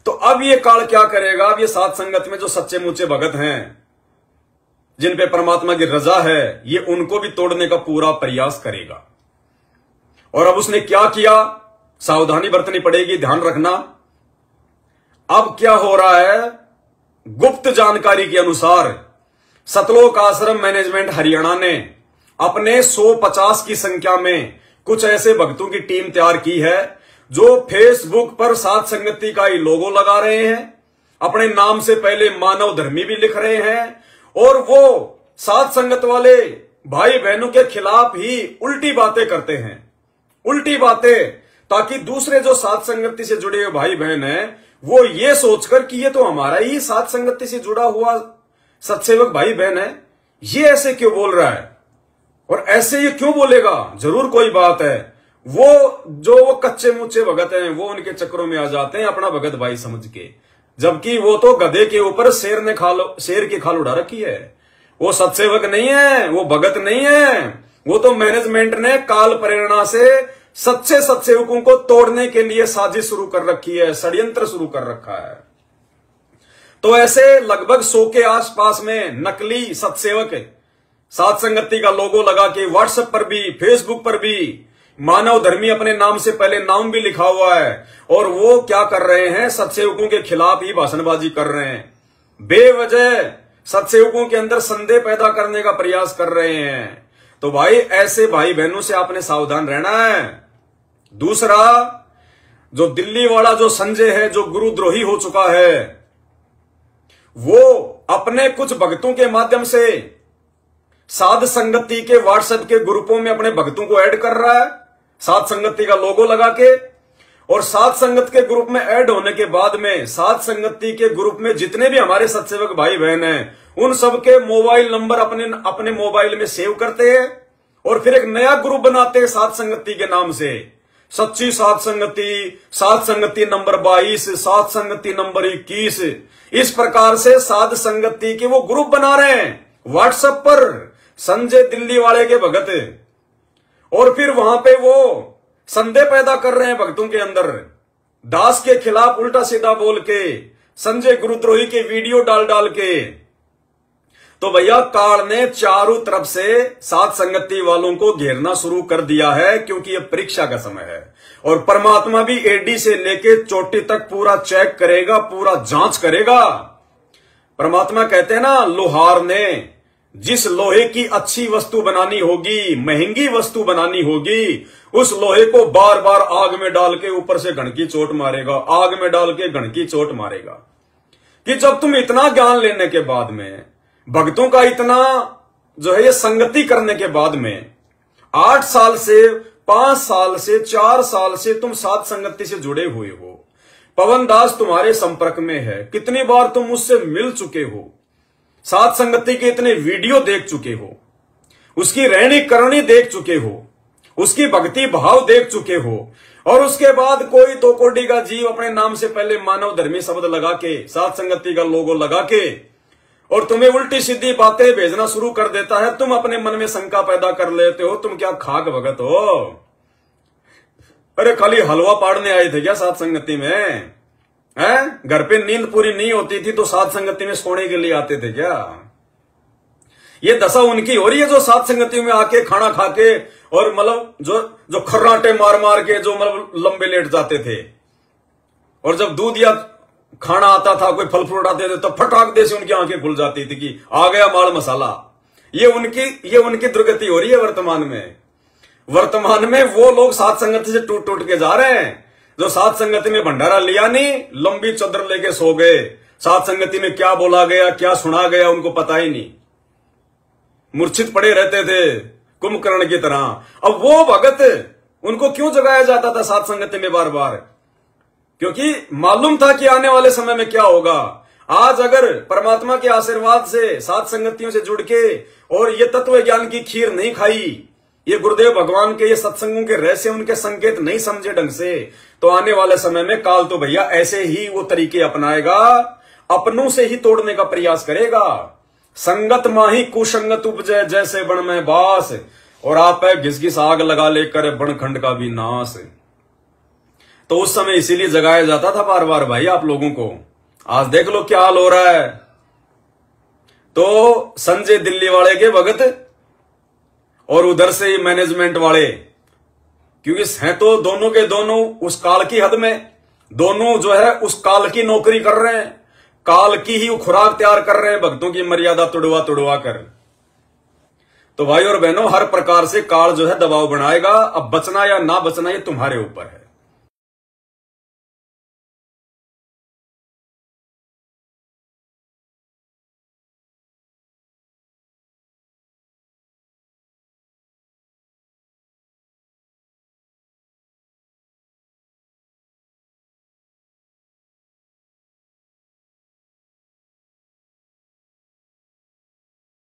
तो अब ये काल क्या करेगा, अब ये साध संगत में जो सच्चे मुच्चे भगत हैं, जिन पे परमात्मा की रजा है, ये उनको भी तोड़ने का पूरा प्रयास करेगा। और अब उसने क्या किया, सावधानी बरतनी पड़ेगी, ध्यान रखना। अब क्या हो रहा है, गुप्त जानकारी के अनुसार सतलोक आश्रम मैनेजमेंट हरियाणा ने अपने 150 की संख्या में कुछ ऐसे भक्तों की टीम तैयार की है जो फेसबुक पर साध संगति का ही लोगो लगा रहे हैं, अपने नाम से पहले मानव धर्मी भी लिख रहे हैं, और वो साध संगत वाले भाई बहनों के खिलाफ ही उल्टी बातें करते हैं, उल्टी बातें, ताकि दूसरे जो साध संगति से जुड़े हुए भाई बहन हैं वो ये सोचकर कि ये तो हमारा ही साध संगति से जुड़ा हुआ सत्सेवक भाई बहन है, ये ऐसे क्यों बोल रहा है और ऐसे ये क्यों बोलेगा, जरूर कोई बात है। वो कच्चे मुच्चे भगत हैं, वो उनके चक्रों में आ जाते हैं अपना भगत भाई समझ के, जबकि वो तो गधे के ऊपर शेर की खाल उड़ा रखी है। वो सत्सेवक नहीं है, वो भगत नहीं है, वो तो मैनेजमेंट ने काल प्रेरणा से सच्चे सत्सेवकों को तोड़ने के लिए साजिश शुरू कर रखी है, षड्यंत्र शुरू कर रखा है। तो ऐसे लगभग 100 के आसपास में नकली सत्सेवक साध संगति का लोगो लगा के व्हाट्सएप पर भी, फेसबुक पर भी मानव धर्मी अपने नाम से पहले नाम भी लिखा हुआ है, और वो क्या कर रहे हैं, सत्सेवकों के खिलाफ ही भाषणबाजी कर रहे हैं, बेवजह सत्सेवकों के अंदर संदेह पैदा करने का प्रयास कर रहे हैं। तो भाई ऐसे भाई बहनों से आपने सावधान रहना है। दूसरा, जो दिल्ली वाला जो संजय है, जो गुरुद्रोही हो चुका है, वो अपने कुछ भक्तों के माध्यम से साध संगति के व्हाट्सएप के ग्रुपों में अपने भक्तों को ऐड कर रहा है, साध संगति का लोगो लगा के। और साध संगत के ग्रुप में ऐड होने के बाद में साध संगति के ग्रुप में जितने भी हमारे सत्सेवक भाई बहन हैं, उन सबके मोबाइल नंबर अपने मोबाइल में सेव करते हैं, और फिर एक नया ग्रुप बनाते हैं साध संगति के नाम से, सच्ची साध संगति नंबर 22, साध संगति नंबर 21, इस प्रकार से साध संगति के वो ग्रुप बना रहे हैं व्हाट्सएप पर, संजय दिल्ली वाले के भगत। और फिर वहां पे वो संदेह पैदा कर रहे हैं भक्तों के अंदर, दास के खिलाफ उल्टा सीधा बोल के, संजय गुरुद्रोही के वीडियो डाल के। तो भैया काल ने चारों तरफ से साध संगति वालों को घेरना शुरू कर दिया है, क्योंकि यह परीक्षा का समय है, और परमात्मा भी एडी से लेके चोटी तक पूरा चेक करेगा, पूरा जांच करेगा। परमात्मा कहते हैं ना, लोहार ने जिस लोहे की अच्छी वस्तु बनानी होगी, महंगी वस्तु बनानी होगी, उस लोहे को बार बार आग में डाल के ऊपर से घण की चोट मारेगा, आग में डाल के घण की चोट मारेगा। कि जब तुम इतना ज्ञान लेने के बाद में, भक्तों का इतना जो है ये संगति करने के बाद में, 8 साल से 5 साल से 4 साल से तुम साध संगति से जुड़े हुए हो, पवन दास तुम्हारे संपर्क में है, कितनी बार तुम उससे मिल चुके हो, साध संगति के इतने वीडियो देख चुके हो, उसकी रहनी करनी देख चुके हो, उसकी भक्ति भाव देख चुके हो, और उसके बाद कोई 2 कोटि का जीव अपने नाम से पहले मानव धर्मी शब्द लगा के, साध संगति का लोगो लगा के, और तुम्हें उल्टी सीधी बातें भेजना शुरू कर देता है। तुम अपने मन में शंका पैदा कर लेते हो, तुम क्या खाक भगत हो? अरे खाली हलवा पाड़ने आए थे क्या साध संगति में? घर पे नींद पूरी नहीं होती थी तो साध संगति में सोने के लिए आते थे क्या? ये दशा उनकी हो रही है जो साध संगति में आके खाना खा के, और मतलब जो खर्राटे मार मार के जो मतलब लंबे लेट जाते थे, और जब दूध या खाना आता था, कोई फल फ्रूट आते थे, तो फटाक दे से उनकी आंखें खुल जाती थी कि आ गया माल मसाला। ये उनकी दुर्गति हो रही है वर्तमान में वो लोग साध संगति से टूट के जा रहे हैं, जो साध संगति में भंडारा लिया नहीं, लंबी चद्दर लेके सो गए, साध संगति में क्या बोला गया, क्या सुना गया, उनको पता ही नहीं, मूर्छित पड़े रहते थे कुंभकर्ण की तरह। अब वो भगत, उनको क्यों जगाया जाता था साध संगति में बार बार? क्योंकि मालूम था कि आने वाले समय में क्या होगा। आज अगर परमात्मा के आशीर्वाद से साध संगतियों से जुड़ के और ये तत्व ज्ञान की खीर नहीं खाई, ये गुरुदेव भगवान के ये सत्संगों के रहस्य, उनके संकेत नहीं समझे ढंग से, तो आने वाले समय में काल तो भैया ऐसे ही वो तरीके अपनाएगा, अपनों से ही तोड़ने का प्रयास करेगा। संगत माही कुसंगत उपजय, जैसे बन में बास, और आप घिस घिस आग लगा लेकर बनखंड का भी नाश। तो उस समय इसीलिए जगाया जाता था बार बार भाई आप लोगों को। आज देख लो क्या हाल हो रहा है। तो संजय दिल्ली वाले के भगत और उधर से ही मैनेजमेंट वाले, क्योंकि हैं तो दोनों के दोनों उस काल की हद में, दोनों जो है उस काल की नौकरी कर रहे हैं, काल की ही खुराक तैयार कर रहे हैं भक्तों की मर्यादा तुड़वा तुड़वा कर। तो भाई और बहनों, हर प्रकार से काल जो है दबाव बनाएगा। अब बचना या ना बचना ये तुम्हारे ऊपर है।